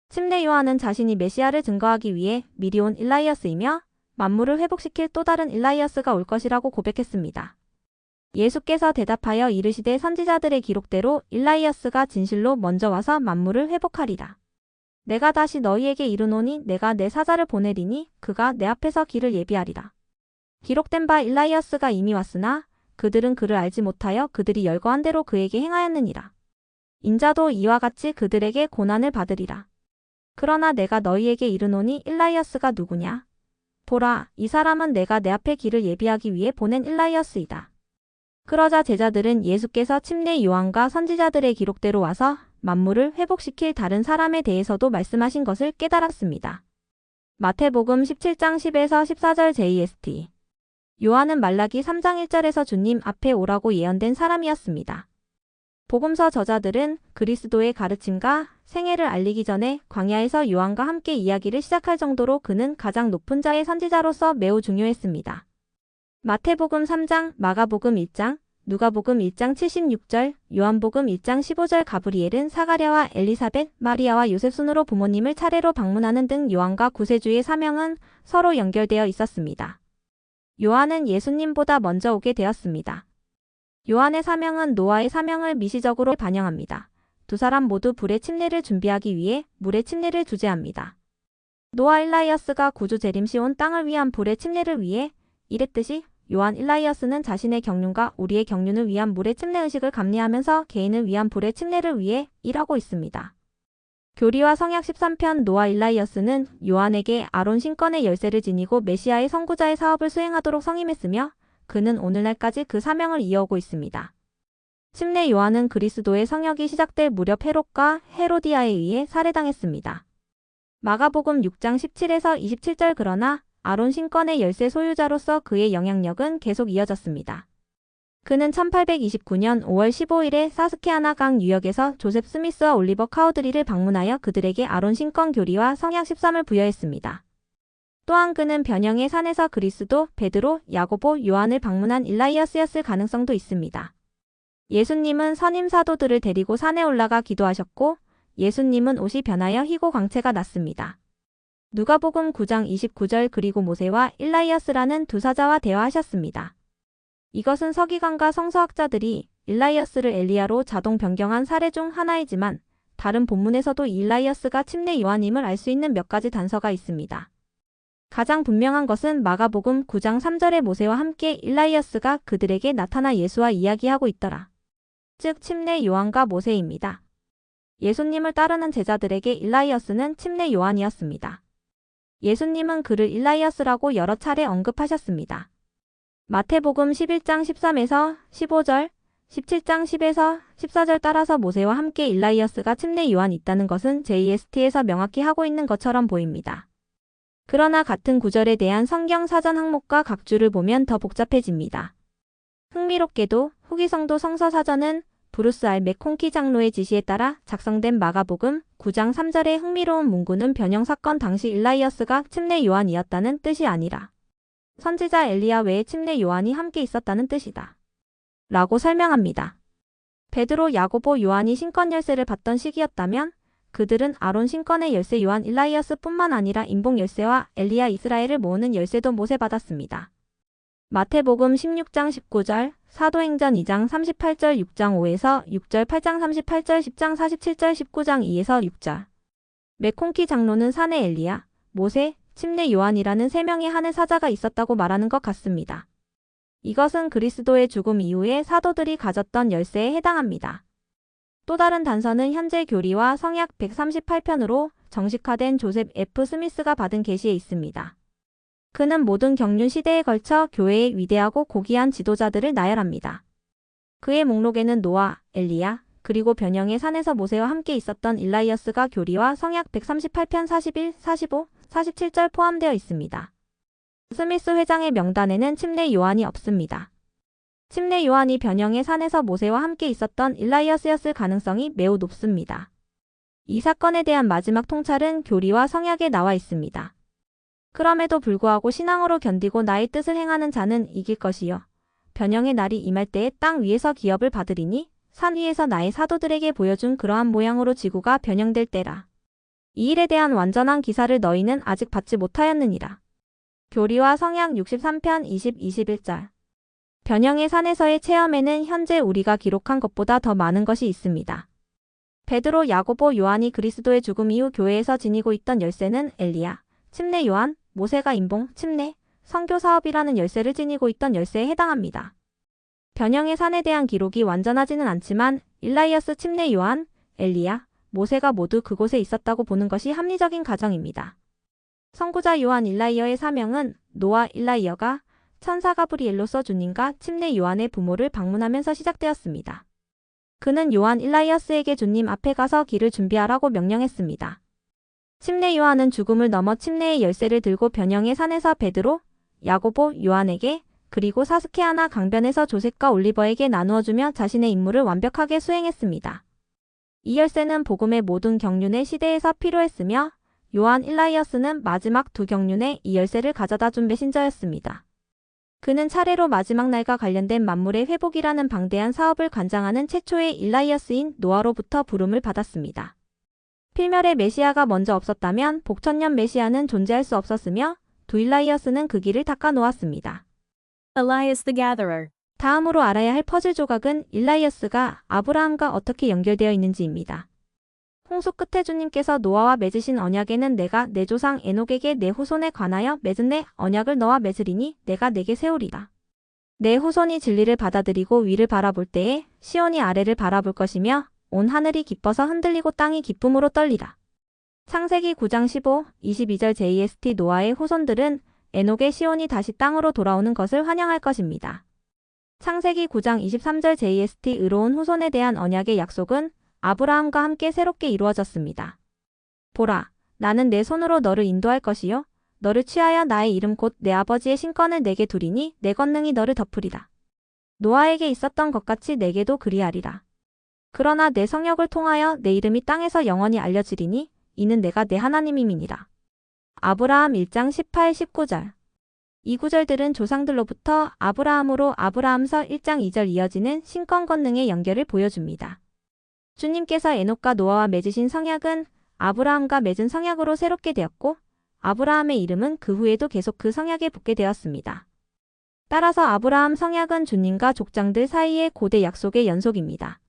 침례 요한은 자신이 메시아를 증거하기 위해 미리 온 일라이어스이며 만물을 회복시킬 또 다른 일라이어스가 올 것이라고 고백했습니다. 예수께서 대답하여 이르시되 선지자들의 기록대로 일라이어스가 진실로 먼저 와서 만물을 회복하리라. 내가 다시 너희에게 이르노니 내가 내 사자를 보내리니 그가 내 앞에서 길을 예비하리라. 기록된 바 일라이어스가 이미 왔으나 그들은 그를 알지 못하여 그들이 열거한 대로 그에게 행하였느니라. 인자도 이와 같이 그들에게 고난을 받으리라. 그러나 내가 너희에게 이르노니 일라이어스가 누구냐? 보라, 이 사람은 내가 내 앞에 길을 예비하기 위해 보낸 일라이어스이다. 그러자 제자들은 예수께서 침례 요한과 선지자들의 기록대로 와서 만물을 회복시킬 다른 사람에 대해서도 말씀하신 것을 깨달았습니다. 마태복음 17장 10에서 14절 JST. 요한은 말라기 3장 1절에서 주님 앞에 오라고 예언된 사람이었습니다. 복음서 저자들은 그리스도의 가르침과 생애를 알리기 전에 광야에서 요한과 함께 이야기를 시작할 정도로 그는 가장 높은 자의 선지자로서 매우 중요했습니다. 마태복음 3장, 마가복음 1장, 누가복음 1장 76절, 요한복음 1장 15절. 가브리엘은 사가랴와 엘리사벳, 마리아와 요셉 순으로 부모님을 차례로 방문하는 등 요한과 구세주의 사명은 서로 연결되어 있었습니다. 요한은 예수님보다 먼저 오게 되었습니다. 요한의 사명은 노아의 사명을 미시적으로 반영합니다. 두 사람 모두 불의 침례를 준비하기 위해 물의 침례를 주재합니다. 노아 일라이어스가 구주 재림시 온 땅을 위한 불의 침례를 위해 이랬듯이 요한 일라이어스는 자신의 경륜과 우리의 경륜을 위한 물의 침례 의식을 감리하면서 개인을 위한 불의 침례를 위해 일하고 있습니다. 교리와 성약 13편. 노아 일라이어스는 요한에게 아론 신권의 열쇠를 지니고 메시아의 선구자의 사업을 수행하도록 성임했으며 그는 오늘날까지 그 사명을 이어오고 있습니다. 침례 요한은 그리스도의 성역이 시작될 무렵 헤롯과 헤로디아에 의해 살해당했습니다. 마가복음 6장 17에서 27절. 그러나 아론 신권의 열쇠 소유자로서 그의 영향력은 계속 이어졌습니다. 그는 1829년 5월 15일에 사스케아나강 유역에서 조셉 스미스와 올리버 카우드리를 방문하여 그들에게 아론 신권 교리와 성약 13을 부여했습니다. 또한 그는 변형의 산에서 그리스도, 베드로, 야고보, 요한을 방문한 일라이어스였을 가능성도 있습니다. 예수님은 선임 사도들을 데리고 산에 올라가 기도하셨고 예수님은 옷이 변하여 희고 광채가 났습니다. 누가복음 9장 29절. 그리고 모세와 일라이어스라는 두 사자와 대화하셨습니다. 이것은 서기관과 성서학자들이 일라이어스를 엘리야로 자동 변경한 사례 중 하나이지만 다른 본문에서도 일라이어스가 침례 요한임을 알 수 있는 몇 가지 단서가 있습니다. 가장 분명한 것은 마가복음 9장 3절에 모세와 함께 일라이어스가 그들에게 나타나 예수와 이야기하고 있더라. 즉 침례 요한과 모세입니다. 예수님을 따르는 제자들에게 일라이어스는 침례 요한이었습니다. 예수님은 그를 일라이어스라고 여러 차례 언급하셨습니다. 마태복음 11장 13에서 15절, 17장 10에서 14절. 따라서 모세와 함께 일라이어스가 침례 요한이 있다는 것은 JST에서 명확히 하고 있는 것처럼 보입니다. 그러나 같은 구절에 대한 성경 사전 항목과 각주를 보면 더 복잡해집니다. 흥미롭게도 후기성도 성서 사전은 브루스 R. 맥콘키 장로의 지시에 따라 작성된 마가복음 9장 3절의 흥미로운 문구는 변형 사건 당시 일라이어스가 침례 요한이었다는 뜻이 아니라 선지자 엘리야 외에 침례 요한이 함께 있었다는 뜻이다. 라고 설명합니다. 베드로, 야고보, 요한이 신권 열쇠를 받던 시기였다면 그들은 아론 신권의 열쇠 요한 일라이어스뿐만 아니라 인봉 열쇠와 엘리야 이스라엘을 모으는 열쇠도 모세받았습니다. 마태복음 16장 19절, 사도행전 2장 38절, 6장 5에서 6절, 8장 38절, 10장 47절, 19장 2에서 6절. 맥콘키 장로는 산에 엘리야, 모세, 침례 요한이라는 세 명의 하늘 사자가 있었다고 말하는 것 같습니다. 이것은 그리스도의 죽음 이후에 사도들이 가졌던 열쇠에 해당합니다. 또 다른 단서는 현재 교리와 성약 138편으로 정식화된 조셉 F. 스미스가 받은 계시에 있습니다. 그는 모든 경륜 시대에 걸쳐 교회의 위대하고 고귀한 지도자들을 나열합니다. 그의 목록에는 노아, 엘리야, 그리고 변형의 산에서 모세와 함께 있었던 일라이어스가 교리와 성약 138편 41, 45, 47절 포함되어 있습니다. 스미스 회장의 명단에는 침례 요한이 없습니다. 침례 요한이 변형의 산에서 모세와 함께 있었던 일라이어스였을 가능성이 매우 높습니다. 이 사건에 대한 마지막 통찰은 교리와 성약에 나와 있습니다. 그럼에도 불구하고 신앙으로 견디고 나의 뜻을 행하는 자는 이길 것이요. 변형의 날이 임할 때에 땅 위에서 기업을 받으리니 산 위에서 나의 사도들에게 보여준 그러한 모양으로 지구가 변형될 때라. 이 일에 대한 완전한 기사를 너희는 아직 받지 못하였느니라. 교리와 성약 63편 20, 21절. 변형의 산에서의 체험에는 현재 우리가 기록한 것보다 더 많은 것이 있습니다. 베드로, 야고보, 요한이 그리스도의 죽음 이후 교회에서 지니고 있던 열쇠는 엘리야, 침례 요한, 모세가 인봉, 침례, 선교 사업이라는 열쇠를 지니고 있던 열쇠에 해당합니다. 변형의 산에 대한 기록이 완전하지는 않지만 일라이어스, 침례 요한, 엘리야, 모세가 모두 그곳에 있었다고 보는 것이 합리적인 가정입니다. 선구자 요한 일라이어의 사명은 노아 일라이어가 천사 가브리엘로서 주님과 침례 요한의 부모를 방문하면서 시작되었습니다. 그는 요한 일라이어스에게 주님 앞에 가서 길을 준비하라고 명령했습니다. 침례 요한은 죽음을 넘어 침례의 열쇠를 들고 변형의 산에서 베드로, 야고보, 요한에게 그리고 사스케아나 강변에서 조셉과 올리버에게 나누어주며 자신의 임무를 완벽하게 수행했습니다. 이 열쇠는 복음의 모든 경륜의 시대에서 필요했으며 요한 일라이어스는 마지막 두 경륜에 이 열쇠를 가져다 준 메신저였습니다. 그는 차례로 마지막 날과 관련된 만물의 회복이라는 방대한 사업을 관장하는 최초의 일라이어스인 노아로부터 부름을 받았습니다. 필멸의 메시아가 먼저 없었다면 복천년 메시아는 존재할 수 없었으며 두 일라이어스는 그 길을 닦아 놓았습니다. Elias the Gatherer. 다음으로 알아야 할 퍼즐 조각은 일라이어스가 아브라함과 어떻게 연결되어 있는지입니다. 홍수 끝에 주님께서 노아와 맺으신 언약에는 내가 내 조상 에녹에게 내 후손에 관하여 맺은 내 언약을 너와 맺으리니 내가 내게 세우리라. 내 후손이 진리를 받아들이고 위를 바라볼 때에 시온이 아래를 바라볼 것이며 온 하늘이 기뻐서 흔들리고 땅이 기쁨으로 떨리라. 창세기 9장 15, 22절 JST 노아의 후손들은 에녹의 시온이 다시 땅으로 돌아오는 것을 환영할 것입니다. 창세기 9장 23절 JST 의로운 후손에 대한 언약의 약속은 아브라함과 함께 새롭게 이루어졌습니다. 보라, 나는 내 손으로 너를 인도할 것이요 너를 취하여 나의 이름 곧 내 아버지의 신권을 내게 두리니 내 권능이 너를 덮으리라. 노아에게 있었던 것 같이 내게도 그리하리라. 그러나 내 성역을 통하여 내 이름이 땅에서 영원히 알려지리니 이는 내가 내 하나님임이니라. 아브라함 1장 18, 19절. 이 구절들은 조상들로부터 아브라함으로 아브라함서 1장 2절 이어지는 신권 권능의 연결을 보여줍니다. 주님께서 에녹과 노아와 맺으신 성약은 아브라함과 맺은 성약으로 새롭게 되었고 아브라함의 이름은 그 후에도 계속 그 성약에 붙게 되었습니다. 따라서 아브라함 성약은 주님과 족장들 사이의 고대 약속의 연속입니다.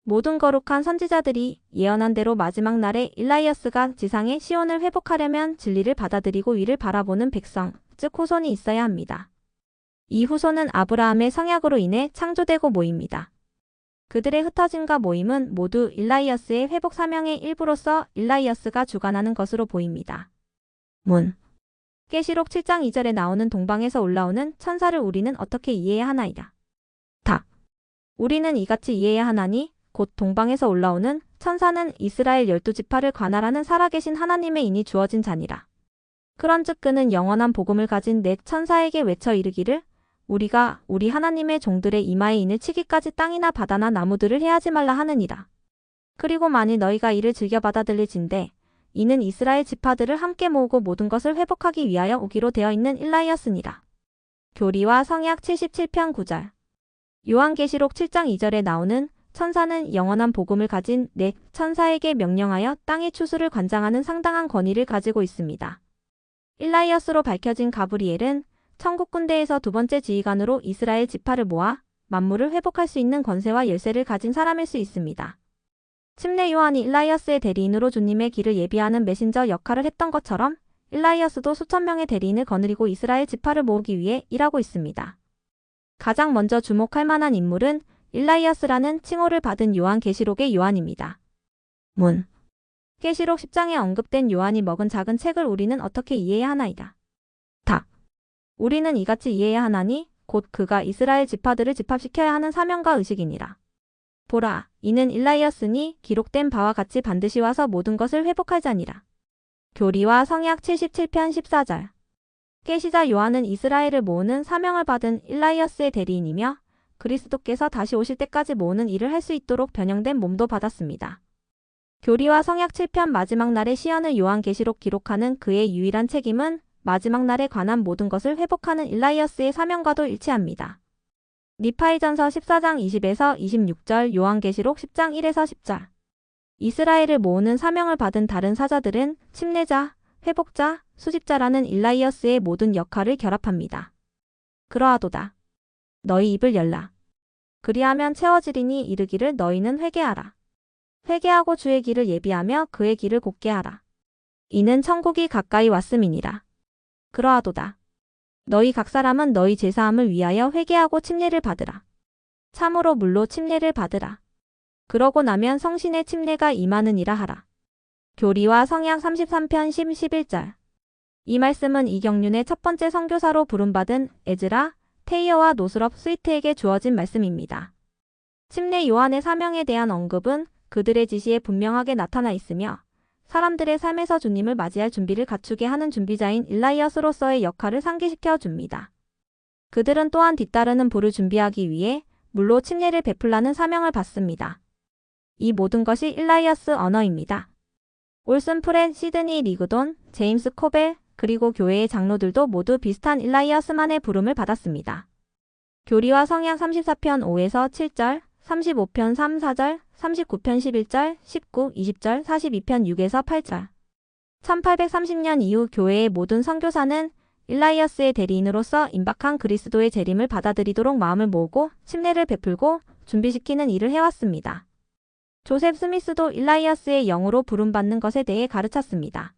모든 거룩한 선지자들이 예언한 대로 마지막 날에 일라이어스가 지상의 시온을 회복하려면 진리를 받아들이고 위를 바라보는 백성, 즉 후손이 있어야 합니다. 이 후손은 아브라함의 성약으로 인해 창조되고 모입니다. 그들의 흩어짐과 모임은 모두 일라이어스의 회복 사명의 일부로서 일라이어스가 주관하는 것으로 보입니다. 문. 계시록 7장 2절에 나오는 동방에서 올라오는 천사를 우리는 어떻게 이해해야 하나이다. 답. 우리는 이같이 이해해야 하나니 곧 동방에서 올라오는 천사는 이스라엘 12지파를 관할하는 살아계신 하나님의 인이 주어진 자니라. 그런즉 그는 영원한 복음을 가진 넷 천사에게 외쳐 이르기를 우리가 우리 하나님의 종들의 이마에 인을 치기까지 땅이나 바다나 나무들을 해하지 말라 하느니라. 그리고 만일 너희가 이를 즐겨 받아들일진대 이는 이스라엘 지파들을 함께 모으고 모든 것을 회복하기 위하여 오기로 되어 있는 일라이어스니라. 교리와 성약 77편 9절. 요한계시록 7장 2절에 나오는 천사는 영원한 복음을 가진 넷 천사에게 명령하여 땅의 추수를 관장하는 상당한 권위를 가지고 있습니다. 일라이어스로 밝혀진 가브리엘은 천국 군대에서 두 번째 지휘관으로 이스라엘 지파를 모아 만물을 회복할 수 있는 권세와 열쇠를 가진 사람일 수 있습니다. 침례 요한이 일라이어스의 대리인으로 주님의 길을 예비하는 메신저 역할을 했던 것처럼 일라이어스도 수천 명의 대리인을 거느리고 이스라엘 지파를 모으기 위해 일하고 있습니다. 가장 먼저 주목할 만한 인물은 일라이어스라는 칭호를 받은 요한계시록의 요한입니다. 문. 계시록 10장에 언급된 요한이 먹은 작은 책을 우리는 어떻게 이해해야 하나이다. 답. 우리는 이같이 이해해야 하나니 곧 그가 이스라엘 지파들을 집합시켜야 하는 사명과 의식이니라. 보라, 이는 일라이어스니 기록된 바와 같이 반드시 와서 모든 것을 회복할 자니라. 교리와 성약 77편 14절. 계시자 요한은 이스라엘을 모으는 사명을 받은 일라이어스의 대리인이며 그리스도께서 다시 오실 때까지 모으는 일을 할 수 있도록 변형된 몸도 받았습니다. 교리와 성약 7편 마지막 날의 시연을 요한계시록 기록하는 그의 유일한 책임은 마지막 날에 관한 모든 것을 회복하는 일라이어스의 사명과도 일치합니다. 니파이전서 14장 20에서 26절 요한계시록 10장 1에서 10절. 이스라엘을 모으는 사명을 받은 다른 사자들은 침례자, 회복자, 수집자라는 일라이어스의 모든 역할을 결합합니다. 그러하도다. 너희 입을 열라. 그리하면 채워지리니 이르기를 너희는 회개하라. 회개하고 주의 길을 예비하며 그의 길을 곧게 하라. 이는 천국이 가까이 왔음이니라. 그러하도다. 너희 각 사람은 너희 제사함을 위하여 회개하고 침례를 받으라. 참으로 물로 침례를 받으라. 그러고 나면 성신의 침례가 임하느니라 하라. 교리와 성약 33편 10, 11절. 이 말씀은 이경륜의 첫 번째 선교사로 부름받은 에즈라, 테이어와 노스럽 스위트에게 주어진 말씀입니다. 침례 요한의 사명에 대한 언급은 그들의 지시에 분명하게 나타나 있으며 사람들의 삶에서 주님을 맞이할 준비를 갖추게 하는 준비자인 일라이어스로서의 역할을 상기시켜 줍니다. 그들은 또한 뒤따르는 부를 준비하기 위해 물로 침례를 베풀라는 사명을 받습니다. 이 모든 것이 일라이어스 언어입니다. 올슨 프렛, 시드니 리그돈, 제임스 코벨, 그리고 교회의 장로들도 모두 비슷한 일라이어스만의 부름을 받았습니다. 교리와 성약 34편 5에서 7절, 35편 3, 4절, 39편 11절, 19, 20절, 42편 6에서 8절. 1830년 이후 교회의 모든 선교사는 일라이어스의 대리인으로서 임박한 그리스도의 재림을 받아들이도록 마음을 모으고 침례를 베풀고 준비시키는 일을 해왔습니다. 조셉 스미스도 일라이어스의 영으로 부름받는 것에 대해 가르쳤습니다.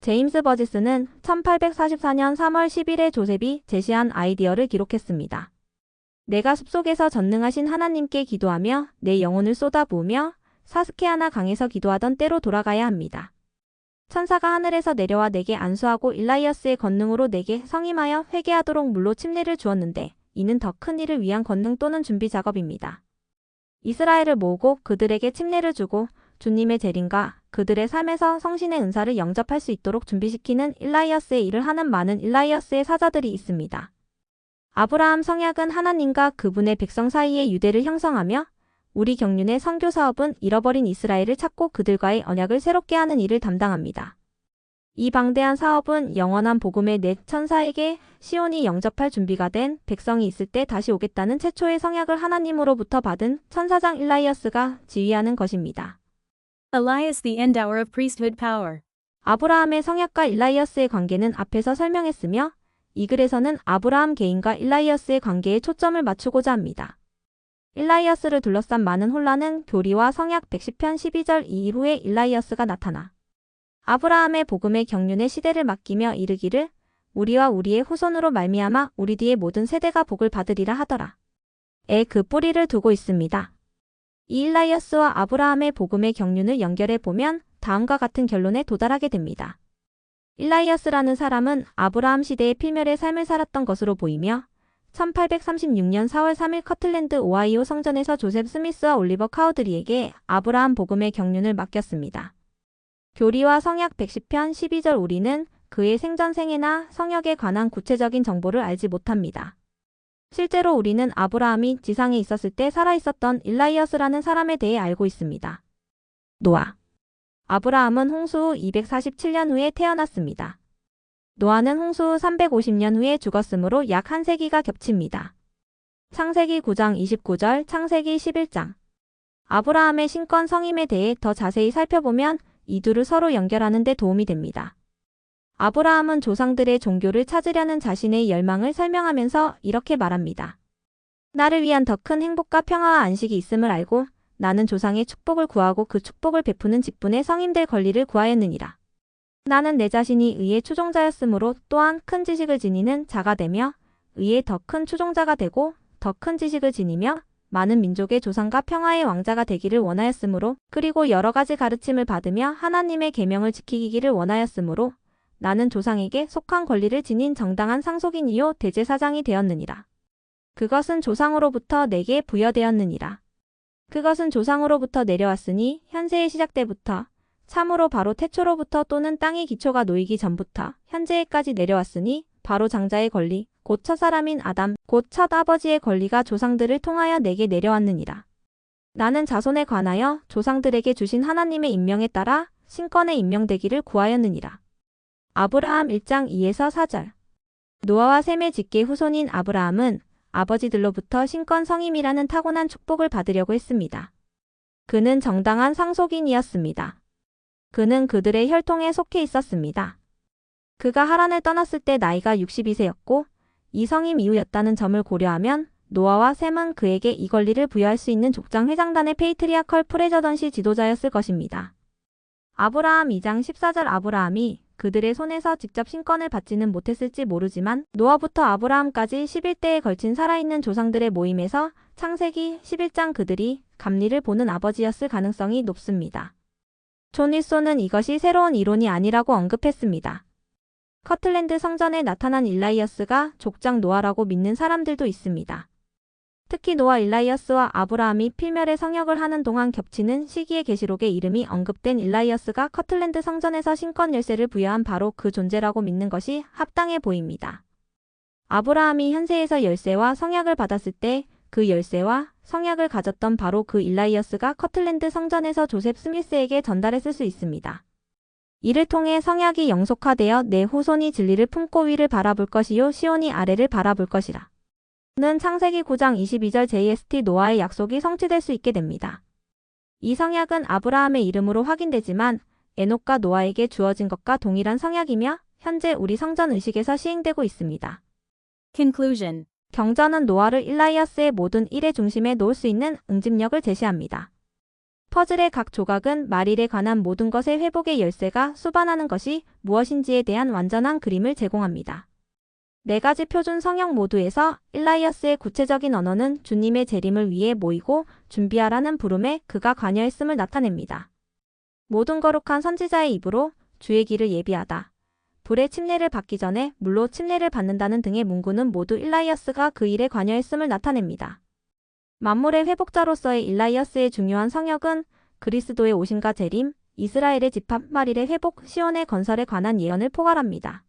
제임스 버지스는 1844년 3월 10일에 조셉이 제시한 아이디어를 기록했습니다. 내가 숲속에서 전능하신 하나님께 기도하며 내 영혼을 쏟아부으며 사스케아나 강에서 기도하던 때로 돌아가야 합니다. 천사가 하늘에서 내려와 내게 안수하고 일라이어스의 권능으로 내게 성임하여 회개하도록 물로 침례를 주었는데 이는 더 큰 일을 위한 권능 또는 준비 작업입니다. 이스라엘을 모으고 그들에게 침례를 주고 주님의 재림과 그들의 삶에서 성신의 은사를 영접할 수 있도록 준비시키는 일라이어스의 일을 하는 많은 일라이어스의 사자들이 있습니다. 아브라함 성약은 하나님과 그분의 백성 사이의 유대를 형성하며 우리 경륜의 선교 사업은 잃어버린 이스라엘을 찾고 그들과의 언약을 새롭게 하는 일을 담당합니다. 이 방대한 사업은 영원한 복음의 넷 천사에게 시온이 영접할 준비가 된 백성이 있을 때 다시 오겠다는 최초의 성약을 하나님으로부터 받은 천사장 일라이어스가 지휘하는 것입니다. Elias the endower of priesthood power. 아브라함의 성약과 일라이어스의 관계는 앞에서 설명했으며 이 글에서는 아브라함 개인과 일라이어스의 관계에 초점을 맞추고자 합니다. 일라이어스를 둘러싼 많은 혼란은 교리와 성약 110편 12절 이후에 일라이어스가 나타나 아브라함의 복음의 경륜의 시대를 맡기며 이르기를 우리와 우리의 후손으로 말미암아 우리 뒤의 모든 세대가 복을 받으리라 하더라. 그 뿌리를 두고 있습니다. 이 일라이어스와 아브라함의 복음의 경륜을 연결해 보면 다음과 같은 결론에 도달하게 됩니다. 일라이어스라는 사람은 아브라함 시대의 필멸의 삶을 살았던 것으로 보이며 1836년 4월 3일 커틀랜드 오하이오 성전에서 조셉 스미스와 올리버 카우드리에게 아브라함 복음의 경륜을 맡겼습니다. 교리와 성약 110편 12절 우리는 그의 생전생애나 성역에 관한 구체적인 정보를 알지 못합니다. 실제로 우리는 아브라함이 지상에 있었을 때 살아있었던 일라이어스라는 사람에 대해 알고 있습니다. 노아. 아브라함은 홍수 후 247년 후에 태어났습니다. 노아는 홍수 후 350년 후에 죽었으므로 약 한 세기가 겹칩니다. 창세기 9장 29절, 창세기 11장. 아브라함의 신권 성임에 대해 더 자세히 살펴보면 이 둘을 서로 연결하는 데 도움이 됩니다. 아브라함은 조상들의 종교를 찾으려는 자신의 열망을 설명하면서 이렇게 말합니다. 나를 위한 더 큰 행복과 평화와 안식이 있음을 알고 나는 조상의 축복을 구하고 그 축복을 베푸는 직분의 성임될 권리를 구하였느니라. 나는 내 자신이 의의 추종자였으므로 또한 큰 지식을 지니는 자가 되며 의의 더 큰 추종자가 되고 더 큰 지식을 지니며 많은 민족의 조상과 평화의 왕자가 되기를 원하였으므로 그리고 여러 가지 가르침을 받으며 하나님의 계명을 지키기를 원하였으므로 나는 조상에게 속한 권리를 지닌 정당한 상속인이요 대제사장이 되었느니라. 그것은 조상으로부터 내게 부여되었느니라. 그것은 조상으로부터 내려왔으니 현세의 시작 때부터 참으로 바로 태초로부터 또는 땅의 기초가 놓이기 전부터 현재에까지 내려왔으니 바로 장자의 권리 곧 첫사람인 아담 곧 첫 아버지의 권리가 조상들을 통하여 내게 내려왔느니라. 나는 자손에 관하여 조상들에게 주신 하나님의 임명에 따라 신권에 임명되기를 구하였느니라. 아브라함 1장 2에서 4절. 노아와 셈의 직계 후손인 아브라함은 아버지들로부터 신권 성임이라는 타고난 축복을 받으려고 했습니다. 그는 정당한 상속인이었습니다. 그는 그들의 혈통에 속해 있었습니다. 그가 하란을 떠났을 때 나이가 62세였고 이 성임 이후였다는 점을 고려하면 노아와 셈은 그에게 이 권리를 부여할 수 있는 족장 회장단의 페이트리아컬 프레저던시 지도자였을 것입니다. 아브라함 2장 14절 아브라함이 그들의 손에서 직접 신권을 받지는 못했을지 모르지만 노아부터 아브라함까지 11대에 걸친 살아있는 조상들의 모임에서 창세기 11장 그들이 감리를 보는 아버지였을 가능성이 높습니다. 존 윌손은 이것이 새로운 이론이 아니라고 언급했습니다. 커틀랜드 성전에 나타난 일라이어스가 족장 노아라고 믿는 사람들도 있습니다. 특히 노아 일라이어스와 아브라함이 필멸의 성역을 하는 동안 겹치는 시기의 계시록에 이름이 언급된 일라이어스가 커틀랜드 성전에서 신권 열쇠를 부여한 바로 그 존재라고 믿는 것이 합당해 보입니다. 아브라함이 현세에서 열쇠와 성약을 받았을 때 그 열쇠와 성약을 가졌던 바로 그 일라이어스가 커틀랜드 성전에서 조셉 스미스에게 전달했을 수 있습니다. 이를 통해 성약이 영속화되어 내 후손이 진리를 품고 위를 바라볼 것이요 시온이 아래를 바라볼 것이라. 는 창세기 9장 22절 JST 노아의 약속이 성취될 수 있게 됩니다. 이 성약은 아브라함의 이름으로 확인되지만 에녹과 노아에게 주어진 것과 동일한 성약이며 현재 우리 성전 의식에서 시행되고 있습니다. Conclusion. 경전은 노아를 일라이아스의 모든 일의 중심에 놓을 수 있는 응집력을 제시합니다. 퍼즐의 각 조각은 말일에 관한 모든 것의 회복의 열쇠가 수반하는 것이 무엇인지에 대한 완전한 그림을 제공합니다. 4가지 표준 성역 모두에서 일라이아스의 구체적인 언어는 주님의 재림을 위해 모이고 준비하라는 부름에 그가 관여했음을 나타냅니다. 모든 거룩한 선지자의 입으로 주의 길을 예비하다. 불의 침례를 받기 전에 물로 침례를 받는다는 등의 문구는 모두 일라이아스가 그 일에 관여했음을 나타냅니다. 만물의 회복자로서의 일라이아스의 중요한 성역은 그리스도의 오심과 재림, 이스라엘의 집합 말일의 회복, 시온의 건설에 관한 예언을 포괄합니다.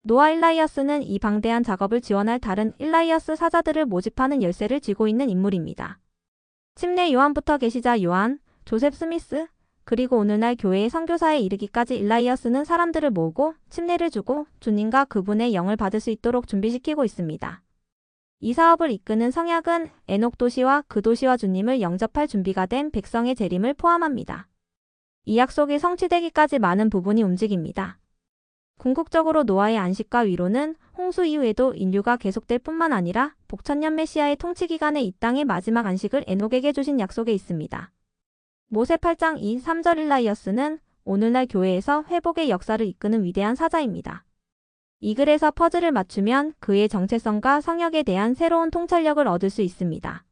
노아 일라이아스는 이 방대한 작업을 지원할 다른 일라이아스 사자들을 모집하는 열쇠를 쥐고 있는 인물입니다. 침례 요한부터 계시자 요한, 조셉 스미스, 그리고 오늘날 교회의 선교사에 이르기까지 일라이아스는 사람들을 모으고 침례를 주고 주님과 그분의 영을 받을 수 있도록 준비시키고 있습니다. 이 사업을 이끄는 성약은 에녹 도시와 그 도시와 주님을 영접할 준비가 된 백성의 재림을 포함합니다. 이 약속이 성취되기까지 많은 부분이 움직입니다. 궁극적으로 노아의 안식과 위로는 홍수 이후에도 인류가 계속될 뿐만 아니라 복천년 메시아의 통치 기간에 이 땅의 마지막 안식을 에녹에게 주신 약속에 있습니다. 모세 8장 2, 3절 일라이아스는 오늘날 교회에서 회복의 역사를 이끄는 위대한 사자입니다. 이 글에서 퍼즐을 맞추면 그의 정체성과 성역에 대한 새로운 통찰력을 얻을 수 있습니다.